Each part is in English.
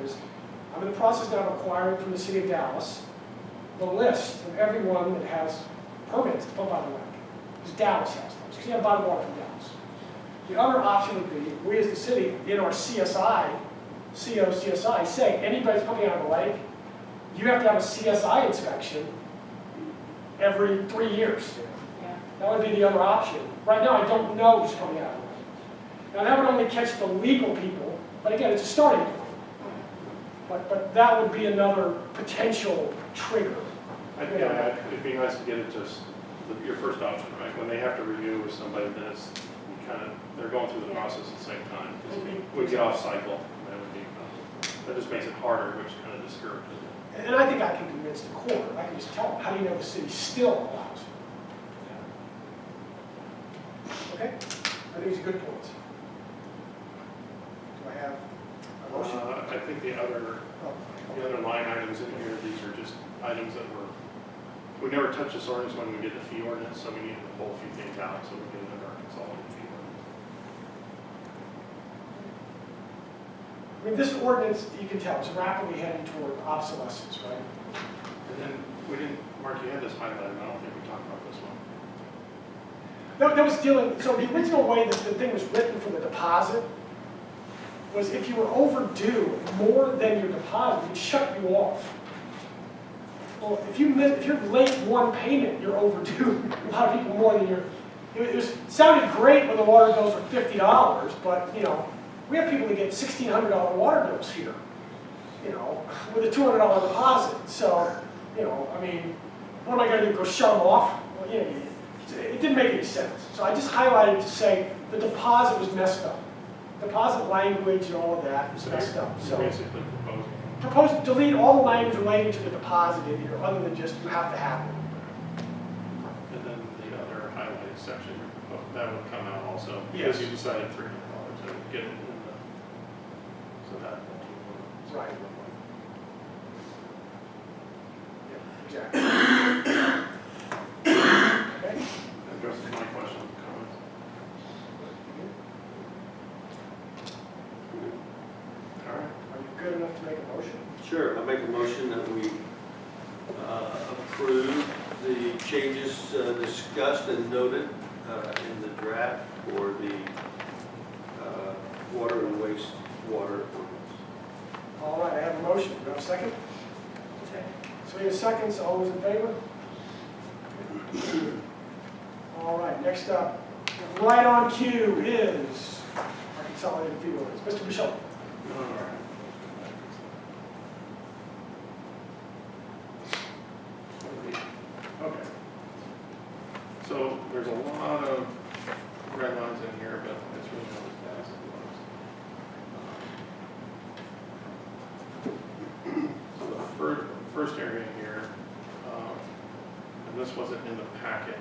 is, I'm in the process now of acquiring from the city of Dallas the list of everyone that has permits to pump out of the lake. Because Dallas has those, because you have to buy the water from Dallas. The other option would be, we as the city, in our CSI, CSI, say anybody's pumping out of the lake, you have to have a CSI inspection every 3 years. Yeah. That would be the other option. Right now, I don't know who's coming out of the lake. Now, that would only catch the legal people, but again, it's a starting point. But that would be another potential trigger. Yeah, it'd be nice to get it just your first option, right? When they have to review with somebody, then it's they're going through the process at the same time. We get off cycle, that just makes it harder, which kind of discourages it. And I think I can convince the court. I can just tell them, how do you know the city still allows it? Okay? I think it's a good point. Do I have a motion? I think the other line items in here, these are just items that we never touched this ordinance when we did the fee ordinance, so we needed to pull a few things out so we get it under our consolidated fee ordinance. I mean, this ordinance, you can tell, is rapidly heading toward obsolescence, right? And then we didn't, Mark, you had this highlighted, I don't think we talked about this one. That was dealing, so the original way that the thing was written for the deposit was if you were overdue more than your deposit, it would shut you off. Well, if you're late one payment, you're overdue a lot of people more than it sounded great when the water bills were $50, but you know, we have people that get $1,600 water bills here, you know, with a $200 deposit. So, you know, I mean, what am I going to do, go shut them off? Well, you know, it didn't make any sense. So I just highlighted to say the deposit was messed up. Deposit language and all of that was messed up. So basically propose to delete all the language relating to the deposit in here, other than just you have to have it. And then the other highlighted section, that would come out also. Yes. Because you decided $300 to get it in the, so that. Right. Yeah, exactly. Okay. That addresses my question and comments. All right. Are you good enough to make a motion? Sure, I make a motion that we approve the changes discussed and noted in the draft for the water and wastewater ordinance. All right, I have a motion. Do I have a second? So we have seconds. All those in favor? All right, next up, right on cue is our consolidated fee ordinance. Mr. Michelle. All right. Okay. So there's a lot of red lines in here, but it's really not as bad as it was. So the first area here, and this wasn't in the packet,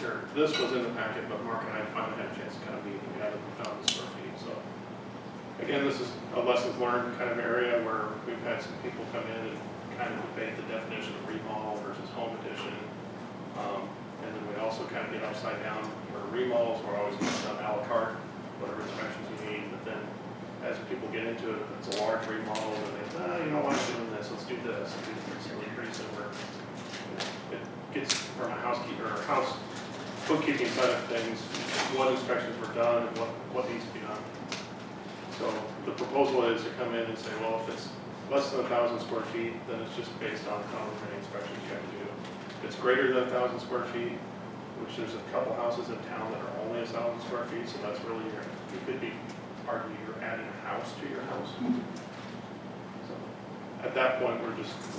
or this was in the packet, but Mark and I finally had a chance to kind of meet and we had 1,000 square feet. So again, this is a lessons learned kind of area where we've had some people come in and kind of debate the definition of remodel versus home addition. And then we also kind of get upside down where remodels, we're always going to a la carte, whatever inspections you need. But then as people get into it, it's a large remodel and they say, you know why I'm doing this, let's do this. So pretty similar. It gets from a housekeeper or house bookkeeping side of things, what inspections were done and what needs to be done. So the proposal is to come in and say, well, if it's less than 1,000 square feet, then it's just based on how many inspections you have to do. If it's greater than 1,000 square feet, which there's a couple houses in town that are only 1,000 square feet, so that's really you could be arguing you're adding a house to your house. So at that point, we're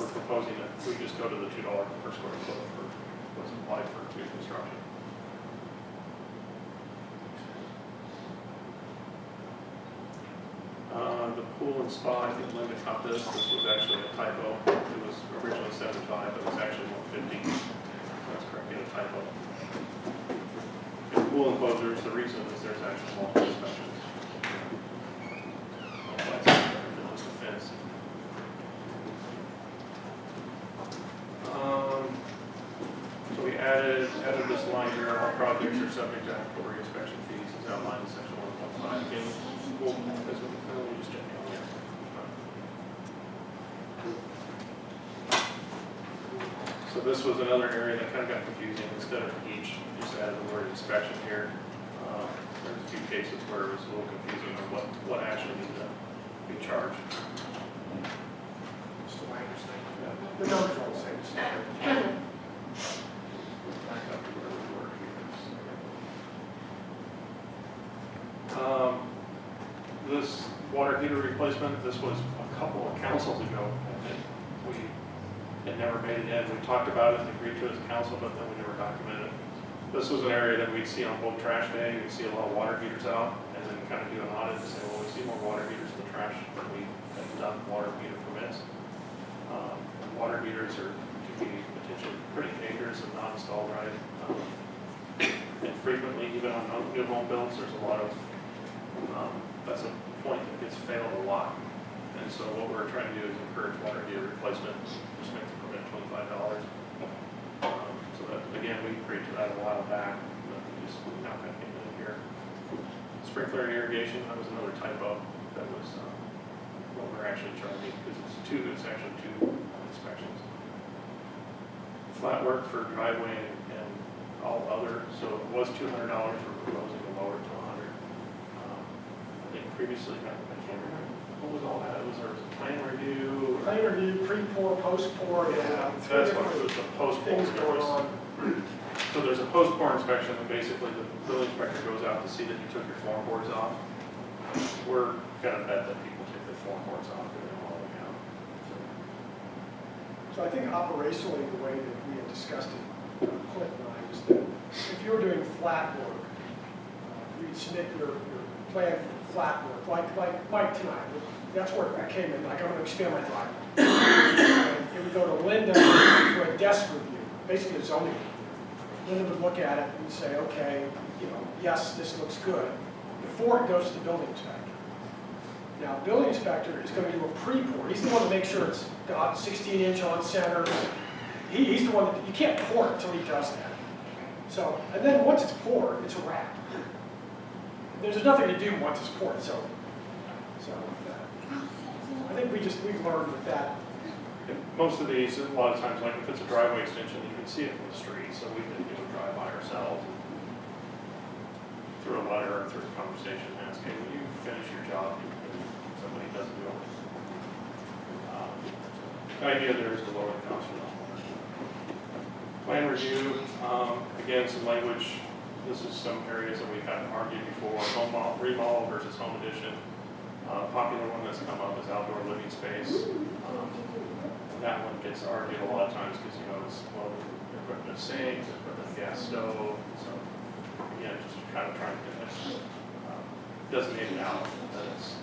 proposing that we just go to the $2 per square foot for what's applied for new construction. The pool and spa, I think Linda caught this. This was actually a typo. It was originally 75, but it's actually 150. That's correct, a typo. In pool enclosures, the reason is there's actually multiple inspections. Just a fence. So we added this line here. All projects are subject to applicable inspection fees as outlined in section 1.5. Again, we just check on here. So this was another area that kind of got confusing. Instead of each, just added the word inspection here. There's a few cases where it was a little confusing on what actually needed to be charged. Just the language thing. The numbers are all the same. Back up to where we were here. This water heater replacement, this was a couple of councils ago, and we had never made it in. We talked about it and agreed to it as a council, but then we never documented it. This was an area that we'd see on bulk trash day. We'd see a lot of water heaters out, and then kind of do an audit and say, well, we see more water heaters in the trash than we have done water heater permits. Water heaters can be potentially pretty dangerous if not installed right. And frequently, even on new home builds, there's a lot of, that's a point that gets failed a lot. And so what we're trying to do is encourage water heater replacement, just make the permit $25. So that, again, we agreed to that a while back, but we just now kind of came in here. Sprinkler and irrigation, that was another typo. That was what we're actually charging, because it's actually two inspections. Flat work for driveway and all other, so it was $200, we're proposing to lower it to $100. I think previously, I can't remember, what was all that? Was there a plan review? Plan review, pre-pour, post-pour, Yeah, three that's what it different was, the post-pour. things going on. So there's a post-pour inspection, and basically the building inspector goes out to see that you took your form boards off. We're gonna bet that people take their form boards off, they're gonna all the way out. So I think operationally, the way that we had discussed it, Clint and I, was that if you were doing flat work, you'd submit your plan for flat work, like Mike tonight. That's where I came in, like I'm gonna expand my driveway. And it would go to Linda for a desk review, basically a zoning review. Linda would look at it and say, okay, yes, this looks good, before it goes to the building inspector. Now, the building inspector is going to do a pre-pour. He's the one to make sure it's got 16-inch on center. He's the one that, you can't pour it until he does that. So, and then once it's poured, it's a wrap. There's nothing to do once it's poured, so I think we've learned that. And most of these, a lot of times, like if it's a driveway extension, you can see it from the street, so we can do a drive-by ourselves. Through a letter or through a conversation, ask, hey, will you finish your job if somebody doesn't do it? The idea there is to lower the cost for the homeowner. Plan review, again, some language. This is some areas that we've had argued before, home remodel versus home addition. Popular one that's come up is outdoor living space. That one gets argued a lot of times because, it's, well, they're putting a sink, they're putting a gas stove, so, again, just kind of trying to get it, designate it out, that it's,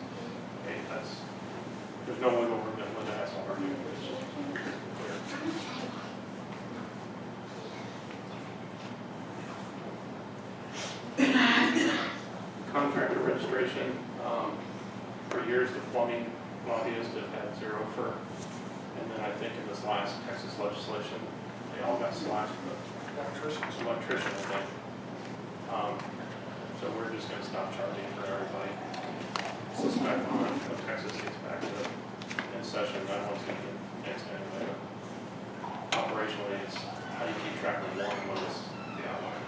hey, there's no wiggle room that Linda has to argue, it's just clear. Contractor registration, for years the plumbing lobbyists have had zero for, and then I think in this last Texas legislation, they all got slashed with electrician, I think. So we're just gonna stop charging for everybody. Suspect on when Texas gets back to in session, that one's gonna get next anyway. Operationally, it's how you keep track of one when it's the outline.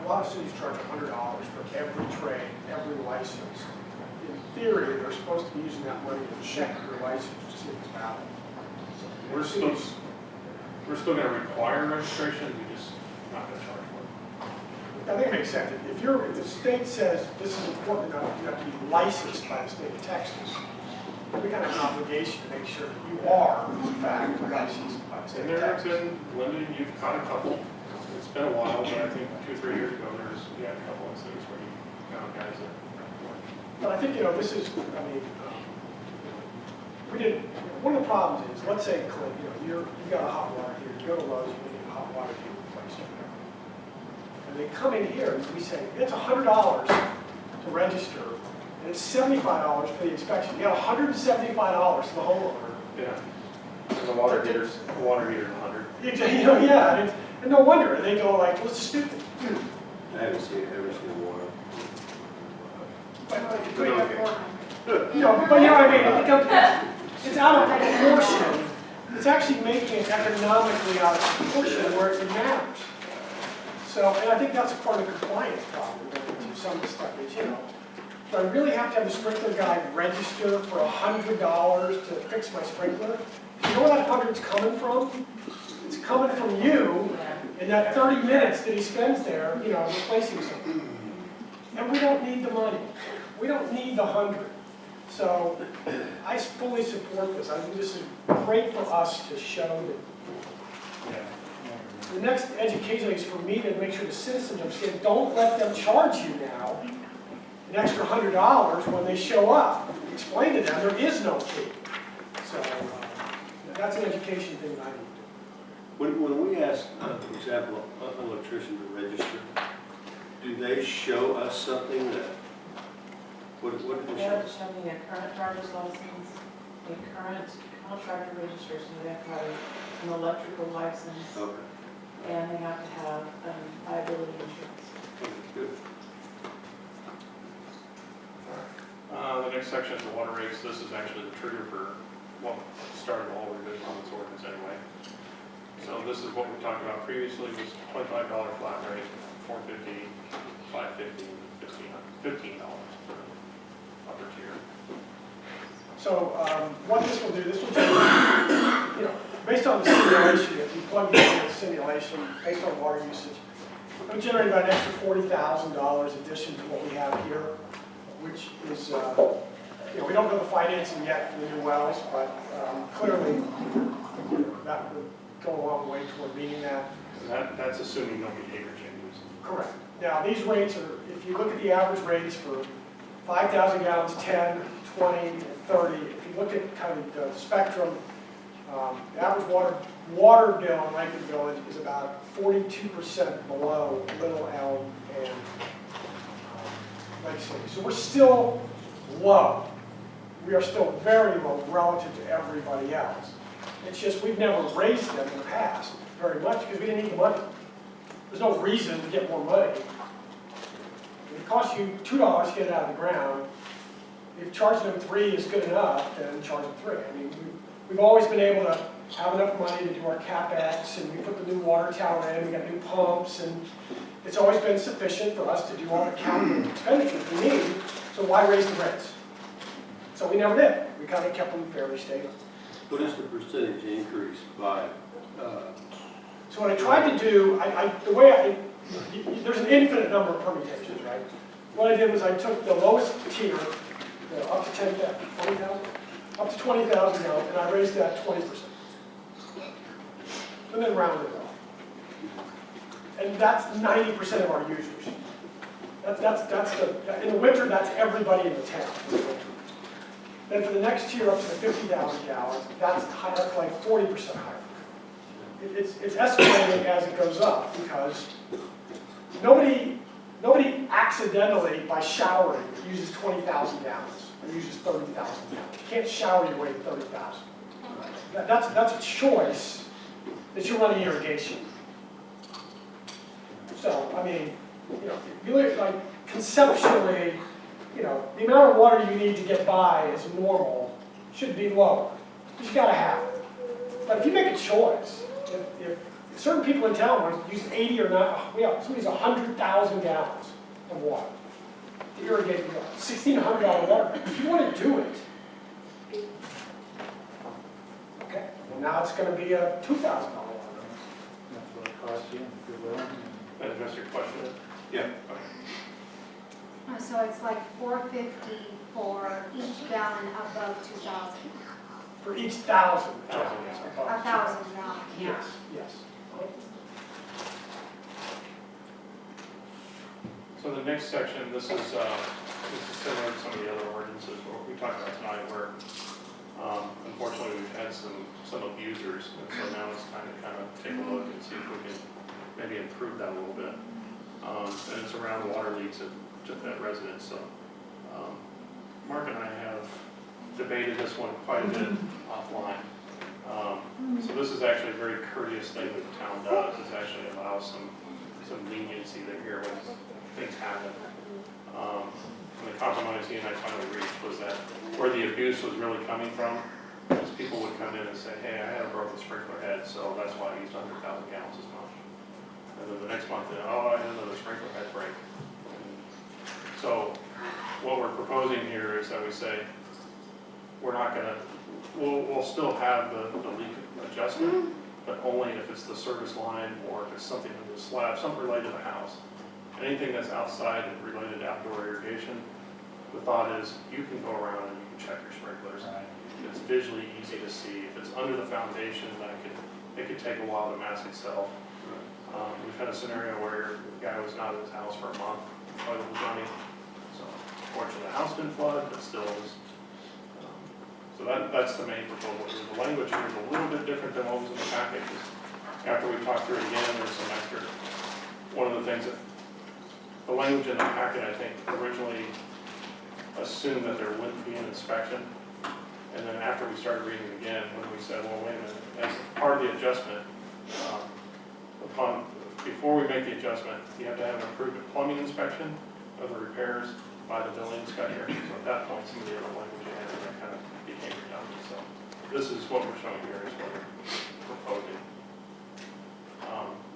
A lot of cities charge $100 for every trade, every license. In theory, they're supposed to be using that money to check your license to see if it's valid. We're still going to require registration, we're just not going to charge for it. I think it makes sense. If the state says this is important enough, you have to be licensed by the state of Texas, we kind of have an obligation to make sure that you are, in fact, licensed by the state And of there's Texas. been, Linda, you've caught a couple. It's been a while, but I think 2 or 3 years ago, you had a couple of things where you found guys that weren't. But I think, this is, we didn't, one of the problems is, let's say, Clint, you've got a hot water heater, you go to Lowe's, you get a hot water heater replaced. And they come in here and we say, it's $100 to register, and it's $75 for the inspection. You got $175 to the homeowner. Yeah. And the water heater's 100. Yeah, and no wonder, they go like, let's just do it. I haven't seen water. But you know what I mean? It becomes, it's out of proportion It's actually making it economically out of proportion where it matters. So, and I think that's part of the compliance problem with some of the stuff is, do I really have to have the sprinkler guy register for $100 to fix my sprinkler? You know where that 100's coming from? It's coming from you in that 30 minutes that he spends there, replacing something. And we don't need the money. We don't need the 100. So I fully support this. I think this is great for us to show that. The next education is for me to make sure the citizens understand, don't let them charge you now an extra $100 when they show up. Explain to them there is no fee. So that's an education thing that I need to do. When we ask, for example, an electrician to register, do they show us something that, what do they They show have to us? show me a current driver's license, a current contractor registration, they have to have an electrical license, Okay, and they have to have liability insurance. okay, good. The next section is the water rates. This is actually the trigger for what started all revision on this ordinance anyway. So this is what we talked about previously, was $25 flat rate, $4.50, $5.50, $15 for upper tier. So what this will do, this will generate, based on the simulation, if you plug it into the simulation, based on water usage, it'll generate about an extra $40,000 addition to what we have here, which is, we don't know the financing yet for the new wells, but clearly that would go a long way toward meeting that. That's assuming no behavior changes. Correct. Now, these rates are, if you look at the average rates for 5,000 gallons, 10, 20, and 30, if you look at kind of the spectrum, the average water bill in Lakewood Village is about 42% below Little Elm and Lake City. So we're still low. We are still very low relative to everybody else. It's just we've never raised them in the past very much because we didn't need the money. There's no reason to get more money. If it costs you $2 to get it out of the ground, if charging them $3 is good enough, then charge them $3. I mean, we've always been able to have enough money to do our CapEx, and we put the new water tower in, we got new pumps, and it's always been sufficient for us to do all the capital expenditures we need, so why raise the rates? So we never did. We kind of kept them fairly stable. What is the percentage increase by? So what I tried to do, there's an infinite number of permutations, right? What I did was I took the lowest tier, up to 10,000, 20,000, up to 20,000 gallons, and I raised that 20%. And then rounded it off. And that's 90% of our users. In the winter, that's everybody in the town. Then for the next tier up to the 50,000 gallons, that's like 40% higher. It's escalating as it goes up because nobody accidentally, by showering, uses 20,000 gallons or uses 30,000 gallons. You can't shower your way to 30,000. That's a choice that you're running irrigation. So, I mean, if you look like conceptually, the amount of water you need to get by as normal should be lower. You just gotta have it. But if you make a choice, if certain people in town want to use 80 or 90, some use 100,000 gallons of water to irrigate the $1,600 water. If you want to do it, okay, well now it's going to be a $2,000 water. That's what it costs you, if you're willing. That address your question? Yeah. Okay. So it's like $4.50 for each gallon above 2,000. For each 1,000 gallons. 1,000 gallons. Yes, yes. So the next section, this is similar to some of the other ordinances we talked about tonight where unfortunately we've had some abusers, and so now it's time to kind of take a look and see if we can maybe improve that a little bit. And it's around water leaks at residents. So Mark and I have debated this one quite a bit offline. So this is actually a very courteous thing that the town does, is actually allow some leniency there here when things happen. The compromise he and I finally reached was that where the abuse was really coming from was people would come in and say, hey, I had a broken sprinkler head, so that's why I used 100,000 gallons as much. And then the next month, oh, I had another sprinkler head break. So what we're proposing here is that we say, we're not gonna, we'll still have the leak adjustment, but only if it's the service line or if it's something in the slab, something related to the house. Anything that's outside and related to outdoor irrigation, the thought is you can go around and you can check your sprinklers. It's visually easy to see. If it's under the foundation, it could take a while to mask itself. We've had a scenario where the guy was not in his house for a month, toilet was running. So fortunately the house didn't flood, but still was. So that's the main proposal. The language here is a little bit different than what was in the packet. After we talk through it again, there's some extra. One of the things that the language in the packet, I think, originally assumed that there wouldn't be an inspection. And then after we started reading it again, when we said, well, wait a minute, as part of the adjustment, before we make the adjustment, you have to have an approved plumbing inspection of the repairs by the building inspector. So at that point, some of the other language added that kind of became redundant. So this is what we're showing here is what we're proposing.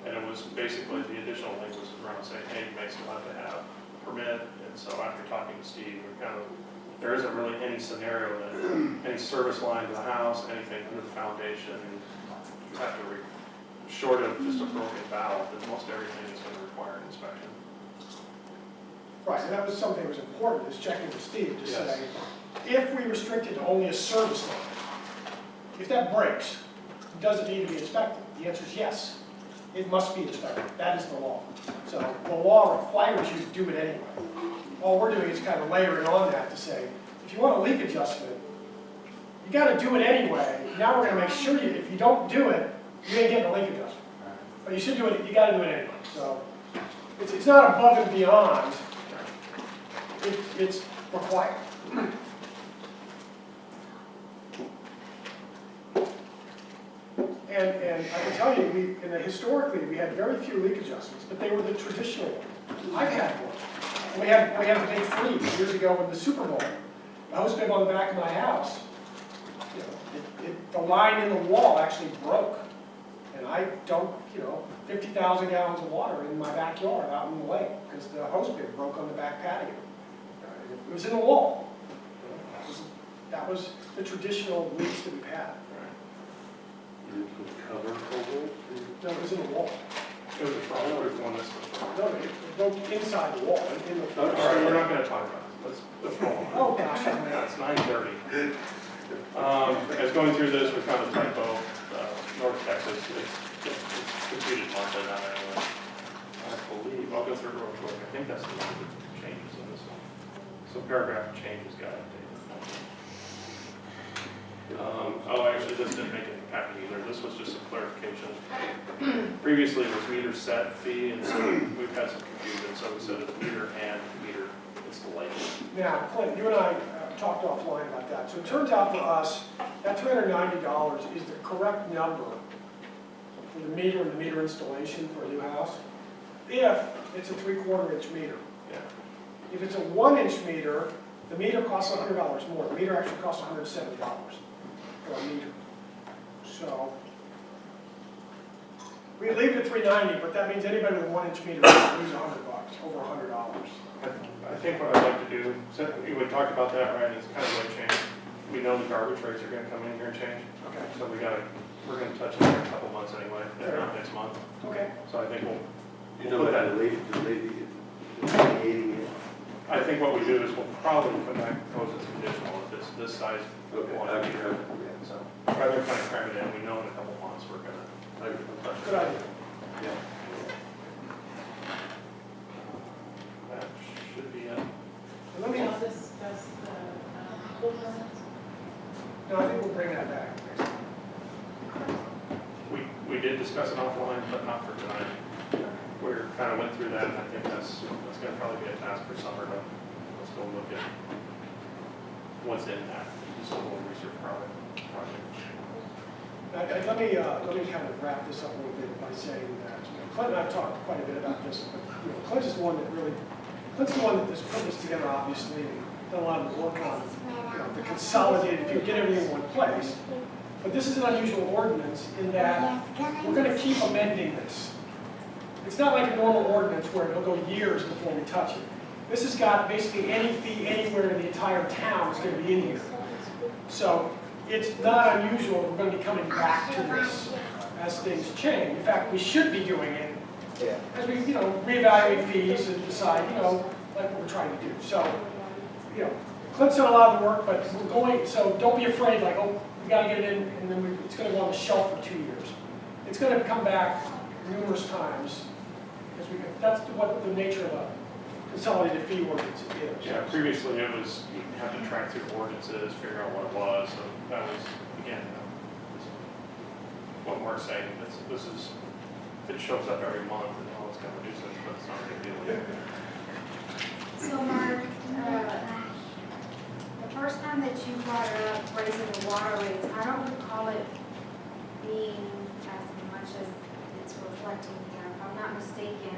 And it was basically the additional link was around saying, hey, you may still have to have a permit. And so after talking to Steve, we're kind of, there isn't really any scenario that any service line to the house, anything under the foundation, you have to, short of just a broken valve, that most everything is going to require an inspection. Right, and that was something that was important, is checking with Steve to Yes. say, if we restrict it to only a service line, if that breaks, does it need to be inspected? The answer is yes. It must be inspected. That is the law. So the law requires you to do it anyway. All we're doing is kind of layering on that to say, if you want a leak adjustment, you got to do it anyway. Now we're going to make sure if you don't do it, you ain't getting a leak adjustment. But you should do it. You got to do it anyway. So it's not above and beyond. It's required. And I can tell you, historically, we had very few leak adjustments, but they were the traditional ones. I've had one. We had the big freeze years ago in the Super Bowl. The hose bib on the back of my house, you know, the line in the wall actually broke. And I dumped, 50,000 gallons of water in my backyard out in the lake because the hose bib broke on the back patio. It was in the wall. That was the traditional leaks that we've had. You put cover over it? No, it was in the wall. It was a problem, one that's. No, it broke inside the wall. In the All right, we're not going to talk about it. Let's roll on. Oh, gosh. It's 9:30. As going through this, we found a typo. North Texas, it's computed monthly now anyway. I believe, I'll go through it real quick. I think that's the one that changes in this one. So paragraph changes got updated. Actually, this didn't make it happen either. This was just a clarification. Previously, it was meter set fee, and so we've had some confusion. So we said it's meter and meter installation. Now, Clint, you and I talked offline about that. So it turns out for us, that $290 is the correct number for the meter and the meter installation for a new house, if it's a 3/4 inch meter. Yeah. If it's a 1-inch meter, the meter costs $100 more. The meter actually costs $170 for a meter. So we leave it at $390, but that means anybody with a 1-inch meter will lose $100, over $100. I think what I'd like to do, since we talked about that, right, it's kind of like change. We know the garbage rates are going to come in here and change. Okay. So we're going to touch it in a couple months anyway, if not next month. Okay. So I think You know what I believe, delineating it? I think what we do is we'll probably come back and propose it's conditional if it's this size. Okay, one okay, meter. yeah. So rather than kind of cram it in, we know in a couple months we're going to touch it. Good idea. Yeah. That should be it. And let me, We'll discuss the pool permits. no, I think we'll bring that back. We did discuss it offline, but not for tonight. We kind of went through that, and I think that's going to probably be a task for summer to, let's go look at what's in that, just a little research project. Let me kind of wrap this up a little bit by saying that Clint and I talked quite a bit about this, but Clint is the one that really, Clint's the one that has put this together, obviously, and done a lot of work on, the consolidated, if you get everything in one place. But this is an unusual ordinance in that we're gonna keep amending this. It's not like a normal ordinance where it'll go years before we touch it. This has got basically any fee anywhere in the entire town is gonna be in here. So it's not unusual, we're gonna be coming back to this as things change. In fact, we should be doing it as we, reevaluate fees and decide, like what we're trying to do. So, Clint's done a lot of the work, but we're going, so don't be afraid, like, oh, we gotta get it in, and then it's gonna go on the shelf for 2 years. It's gonna come back numerous times, because that's what the nature of a consolidated fee ordinance is. Yeah, previously it was, you have to track through ordinances, figure out what it was, so that was, again, what Mark's saying, this is, if it shows up every month, and all it's gonna reduce it, but it's not a big deal. So Mark, the first time that you brought up raising the water rates, I don't recall it being as much as it's reflecting here. If I'm not mistaken,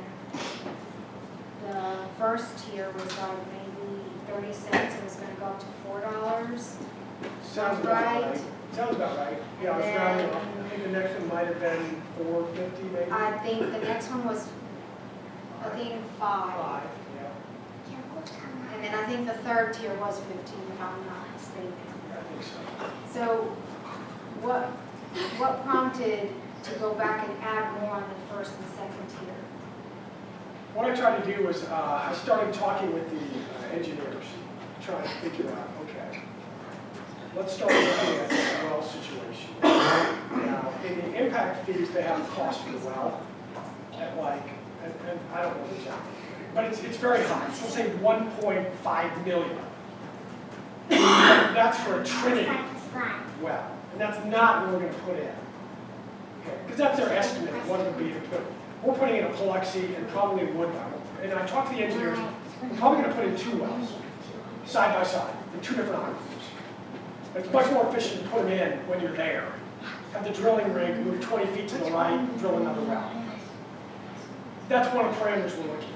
the first tier was like maybe 30 cents, it was gonna go up to $4. Sounds about right. Sounds about right. Yeah, I was Then- rounding off. I think the next one might have been 450 maybe. I think the next one was, I think 5. 5, yeah. And then I think the third tier was 15, if I'm not mistaken. I think so. So what prompted to go back and add more on the first and second tier? What I tried to do was, I started talking with the engineers, trying to figure out, okay, let's start looking at the well situation. Now, in the impact fees, they have a cost for the well at like, and I don't know the exact, but it's very high. So let's say 1.5 million. That's for a Trinity well, and that's not what we're going to put in. Okay, because that's their estimate of what it would be to put. We're putting in a Paluxy and probably a Woodbine. And I talked to the engineers, we're probably going to put in 2 wells, side by side, in 2 different aquifers. It's much more efficient to put them in when you're there. Have the drilling rig move 20 feet to the right, drill another well. That's one of the parameters we're looking at.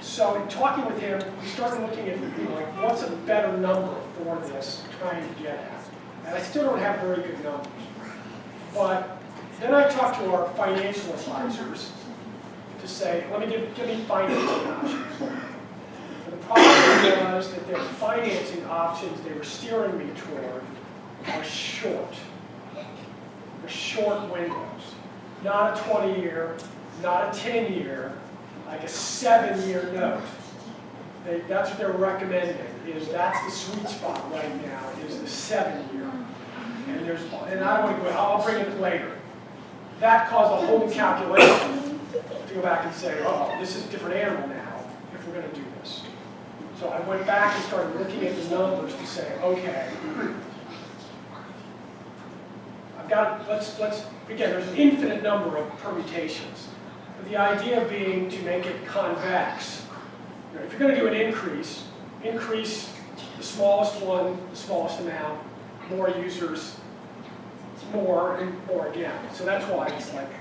So in talking with him, we started looking at, like, what's a better number for this, trying to get at. And I still don't have very good numbers. But then I talked to our financial advisors to say, give me financing options. And the problem was that their financing options they were steering me toward are short. They're short windows. Not a 20-year, not a 10-year, like a 7-year note. That's what they're recommending, that's the sweet spot right now, is the 7-year. And I want to go, I'll bring it later. That caused a whole new calculation to go back and say, oh, this is a different animal now if we're going to do this. So I went back and started looking at the numbers to say, okay, I've got, let's again, there's an infinite number of permutations. But the idea being to make it convex. If you're going to do an increase the smallest one, the smallest amount, more users, more and more again. So that's why it's like,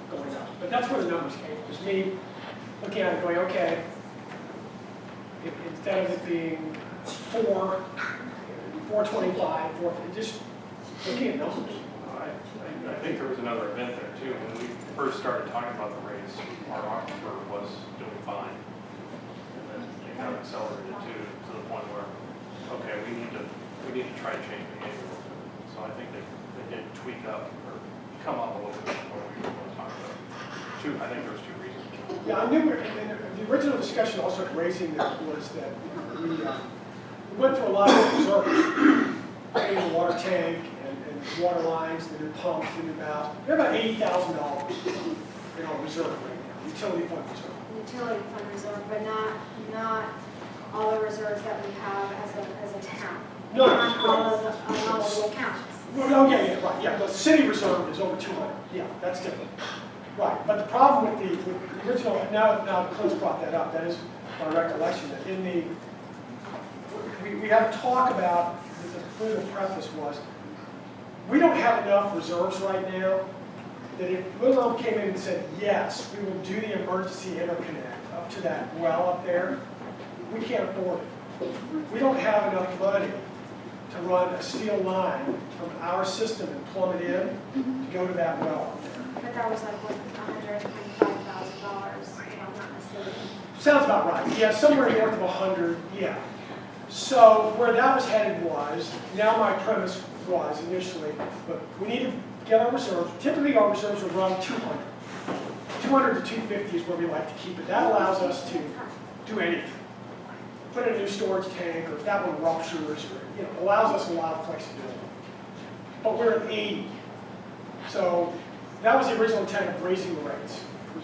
going up. But that's where the numbers came from. It was me looking at it going, okay, instead of it being 425, 450, just looking at numbers. I think there was another event there too. When we first started talking about the rates, our aquifer was doing fine. And then it kind of accelerated to the point where, okay, we need to try to change behavior. So I think they did tweak up or come up a little bit more we were going to talk about. I think there's 2 reasons. Yeah, I knew, and the original discussion also raising that was that we went through a lot of reserves, putting in the water tank and water lines, the new pumps, the new valves. We have about $80,000 in our reserve right now, utility fund reserve. Utility fund reserve, but not all the reserves that we have as a town. No, Not all of the accounts. No, yeah, right, yeah, the city reserve is over 200, yeah, that's different. Right, but the problem with the original, now Clint's brought that up, that is my recollection, that in we had a talk about, the little preface was, we don't have enough reserves right now, that if Little Elm came in and said, yes, we will do the emergency interconnect up to that well up there, we can't afford it. we don't have enough money to run a steel line from our system and plumb it in to go to that well up there. But that was like, what, $125,000, if I'm not mistaken. Sounds about right, yeah, somewhere north of 100, yeah. So where that was headed was, now my premise was initially, look, we need to get our reserves, typically our reserves are around 200. 200 to 250 is where we like to keep it. That allows us to do anything. Put in a new storage tank, or if that one ruptures, or, allows us a lot of flexibility. But we're at 80. So that was the original intent of raising the rates,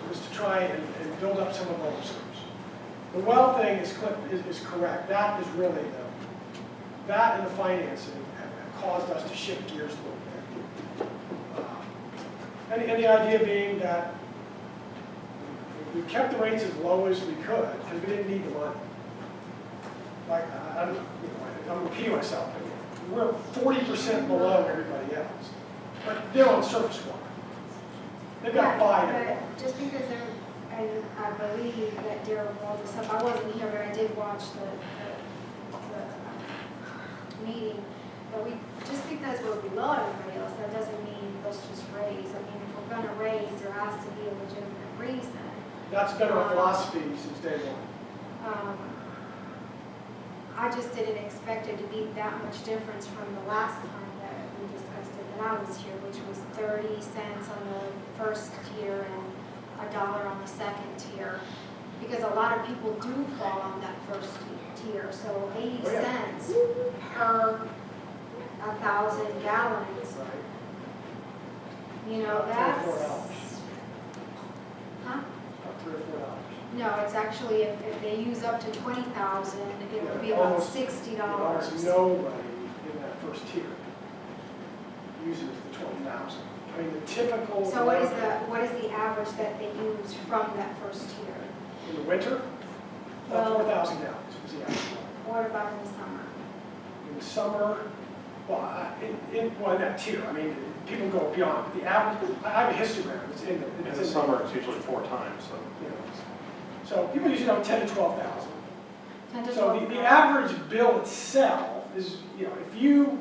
was to try and build up some of our reserves. The well thing is correct. That is really that and the financing have caused us to shift gears a little bit. And the idea being that we kept the rates as low as we could because we didn't need the money. Like, I don't know, I'm repeating myself, but we're 40% below everybody else. But they're on surface water. They've got to buy it. But just because they're, and I believe that Daryl brought this up, I wasn't here, but I did watch the meeting. But just because we're below everybody else, that doesn't mean let's just raise. I mean, if we're gonna raise, there has to be a legitimate reason. That's been our philosophy since day one. I just didn't expect it to be that much difference from the last time that we discussed it, that I was here, which was 30 cents on the first tier and $1 on the second tier. Because a lot of people do fall on that first tier, so 80 cents per 1,000 gallons. You know, that's, $3 or $4. huh? About $3 or $4. No, it's actually, if they use up to 20,000, it would be about $60. Almost nobody in that first tier uses the 20,000. I mean, the typical. So what is the average that they use from that first tier? In the winter, about Well- 4,000 gallons is the average. What about in the summer? In the summer, well, in that tier, I mean, people go beyond. The average, I have a histogram, it's in the. In the summer, it's usually 4 times, so. You know, so people usually know 10 to 12,000. 10 to So 12? the average bill itself is, if you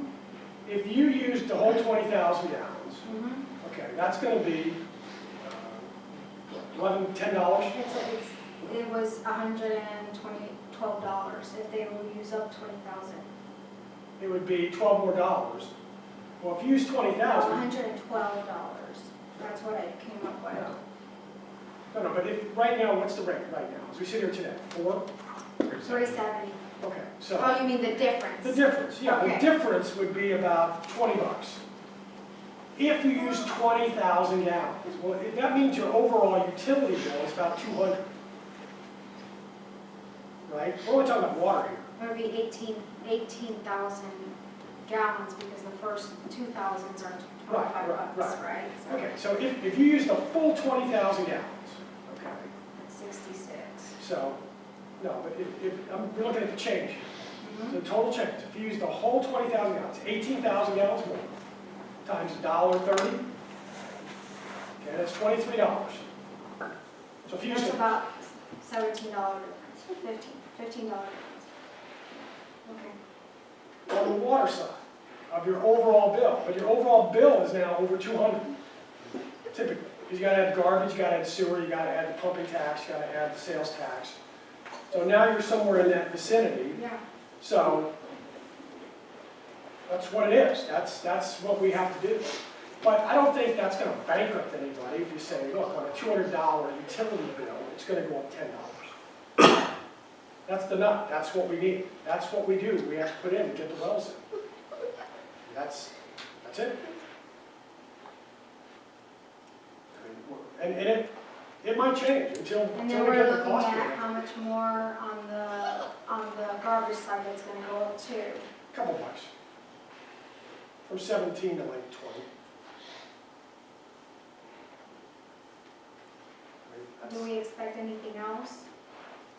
used the whole 20,000 gallons, Mhm. okay, that's going to be $11, $10. It was $112 if they will use up 20,000. It would be $12 more dollars. Well, if you use 20,000, $112. That's what I came up with. no, but right now, what's the rate right now? As we sit here today, 4? 370. Okay, so Oh, you mean the difference? the difference, yeah, the Okay. difference would be about $20. If you use 20,000 gallons, well, that means your overall utility bill is about 200. Right? We're only talking about water here. It would be 18,000 gallons because the first 2,000s are $25, right? So Okay, so if you use the full 20,000 gallons, okay, that's 66. so, no, but we're looking at the change, Mhm. the total change. If you use the whole 20,000 gallons, 18,000 gallons more, times $1.30, okay, that's $23. So if you use That's the about $17 difference, $15 difference. Okay. on the water side of your overall bill, but your overall bill is now over 200, typically. Because you gotta add garbage, you gotta add sewer, you gotta add the pumping tax, you gotta add the sales tax. So now you're somewhere in that vicinity, Yeah. so that's what it is, that's what we have to do. But I don't think that's gonna bankrupt anybody if you say, look, on a $200 utility bill, it's gonna go up $10. That's the nut, that's what we need, that's what we do, we have to put in to get the wells in. That's it. I mean, and it might change until And we then we're get the looking cost at down. how much more on the garbage side that's gonna go up too. Couple bucks. From 17 to like 20. Do we expect anything else?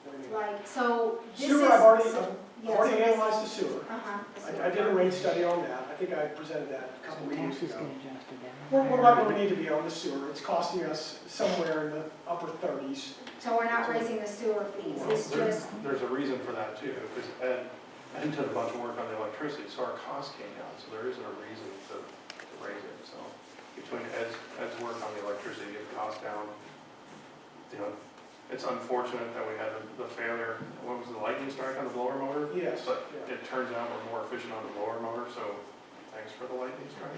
What do you mean? Like, so this is. Sewer, I've already so- yeah, already so this- analyzed the sewer. Uh-huh. the I did a sewer. rate study on that. I think I presented that a couple meetings Taxes ago. get adjusted down. We're right where we need to be on the sewer. It's costing us somewhere in the upper 30s. So we're not raising the sewer fees, it's just, There's a reason for that too, because Ed did a bunch of work on the electricity, so our costs came down, so there isn't a reason to raise it, so. Between Ed's work on the electricity, get the cost down, you know, it's unfortunate that we had the failure, what was the lightning strike on the blower motor? Yes. But Yeah. it turns out we're more efficient on the blower motor, so thanks for the lightning strike.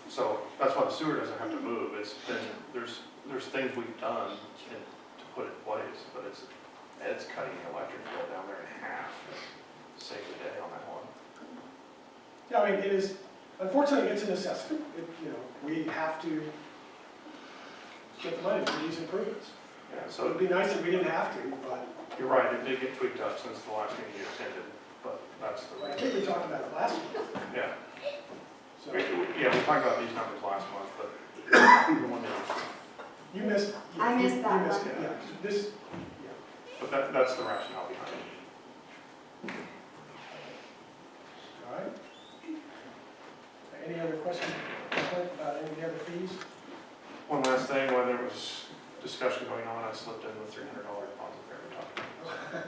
So that's why the sewer doesn't have to move. It's been, there's things we've done to put in place, but Ed's cutting the electric bill down there in half. Save the day on that one. Yeah, I mean, it is, unfortunately, it's a necessity. You know, we have to get the money for these improvements. Yeah, So it'd so be nice if we didn't have to, but you're right, it did get tweaked up since the last meeting you attended, but that's the I reason. think we talked about it last month. Yeah, So yeah, we talked about these numbers last month, but the one that- you missed. I missed that You missed one. it, yeah. This, but that's the rationale behind it. all right. Any other questions about any of the other fees? One last thing, while there was discussion going on, I slipped in the $300 deposit there we talked about.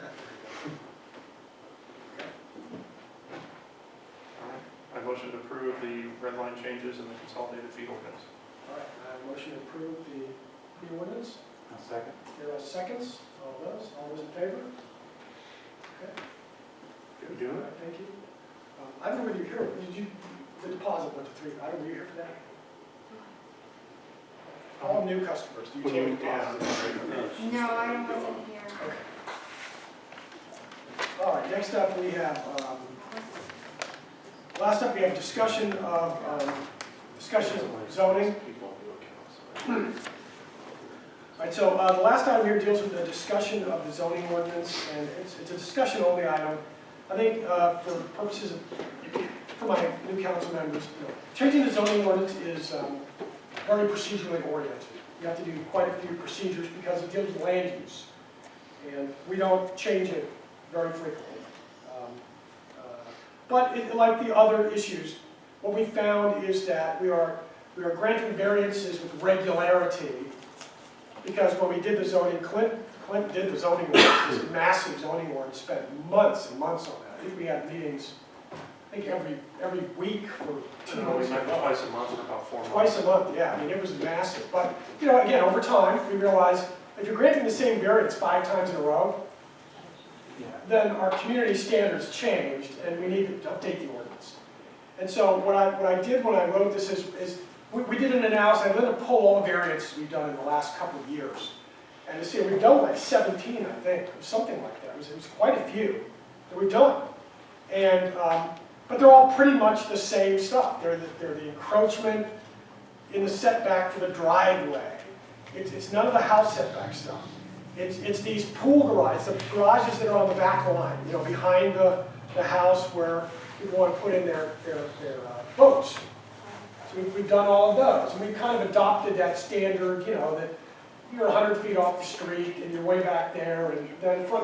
All right, I motion to approve the red line changes in the consolidated fee ordinance. All right, I have a motion to approve the fee ordinance. I'll second. Darrell seconds. All those in favor? Okay. Did we do All it? right, thank you. I don't know whether you here, the deposit went to 3, I don't know, were you here for that? All new customers, do you When take you, deposits? no, I wasn't here. Okay. All right, next up we have, last up we have discussion of zoning. People do accounts. All right, so the last item here deals with the discussion of the zoning ordinance, and it's a discussion only item. I think for purposes of, for my new council members, you know, changing the zoning ordinance is very procedurally oriented. You have to do quite a few procedures because it deals with land use. And we don't change it very frequently. But like the other issues, what we found is that we are granting variances with regularity because when we did the zoning, Clint did the zoning ordinance, this massive zoning ordinance, spent months and months on that. I think we had meetings, I think every week for 2 We months. met twice a month for about 4 months. Twice a month, yeah, I mean, it was massive. But, you know, again, over time, we realized if you're granting the same variance 5 times in a row, Yeah. then our community standards changed and we need to update the ordinance. And so what I did when I wrote this is we did an analysis. I let it pull all the variances we've done in the last couple of years. And to see, we've done like 17, I think, or something like that. It was quite a few that we've done. And, but they're all pretty much the same stuff. They're the encroachment in the setback for the driveway. It's none of the house setback stuff. It's these pool garages, the garages that are on the back line, you know, behind the house where people want to put in their boats. So we've done all of those, and we've kind of adopted that standard, you know, that you're 100 feet off the street and you're way back there, and then front